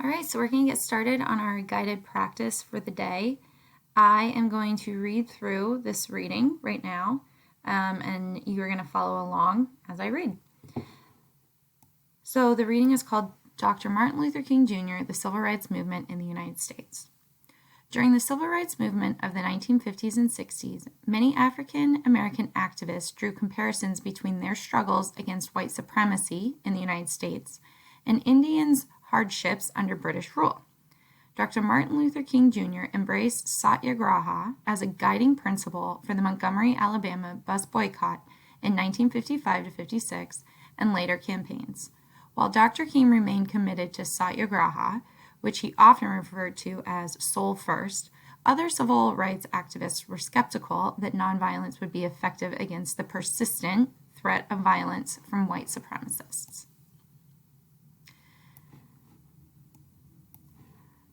All right, so we're going to get started on our guided practice for the day. I am going to read through this reading right now, and you are going to follow along as I read. So the reading is called Dr. Martin Luther King Jr., the Civil Rights Movement in the United States. During the civil rights movement of the 1950s and 60s, many African American activists drew comparisons between their struggles against white supremacy in the United States and Indians' hardships under British rule. Dr. Martin Luther King Jr. embraced Satyagraha as a guiding principle for the Montgomery, Alabama bus boycott in 1955 to 56 and later campaigns. While Dr. King remained committed to Satyagraha, which he often referred to as Soul First, other civil rights activists were skeptical that nonviolence would be effective against the persistent threat of violence from white supremacists.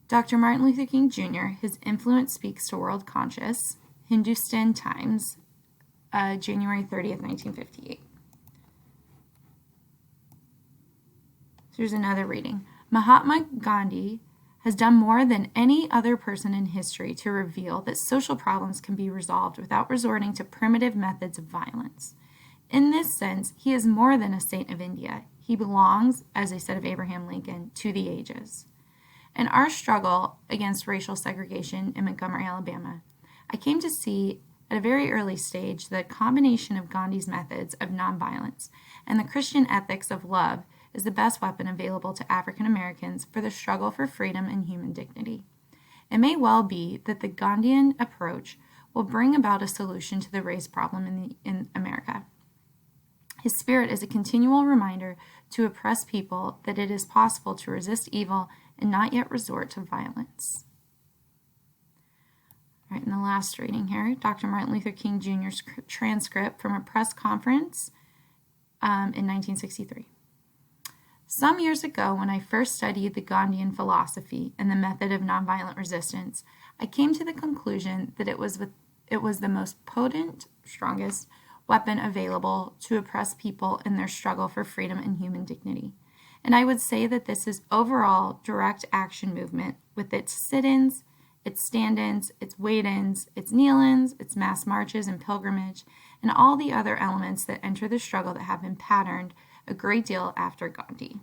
Dr. Martin Luther King Jr., his influence speaks to World Conscious, Hindustan Times, January 30th, 1958. Here's another reading. Mahatma Gandhi has done more than any other person in history to reveal that social problems can be resolved without resorting to primitive methods of violence. In this sense, he is more than a saint of India. He belongs, as they said of Abraham Lincoln, to the ages. In our struggle against racial segregation in Montgomery, Alabama, I came to see at a very early stage the combination of Gandhi's methods of nonviolence and the Christian ethics of love is the best weapon available to African Americans for the struggle for freedom and human dignity. It may well be that the Gandhian approach will bring about a solution to the race problem in America. His spirit is a continual reminder to oppressed people that it is possible to resist evil and not yet resort to violence. All right, in the last reading here, Dr. Martin Luther King Jr.'s transcript from a press conference in 1963. Some years ago, when I first studied the Gandhian philosophy and the method of nonviolent resistance, I came to the conclusion that it was the most potent, strongest weapon available to oppress people in their struggle for freedom and human dignity. And I would say that this is overall direct action movement with its sit-ins, its stand-ins, its wait-ins, its kneel-ins, its mass marches and pilgrimage, and all the other elements that enter the struggle that have been patterned a great deal after Gandhi.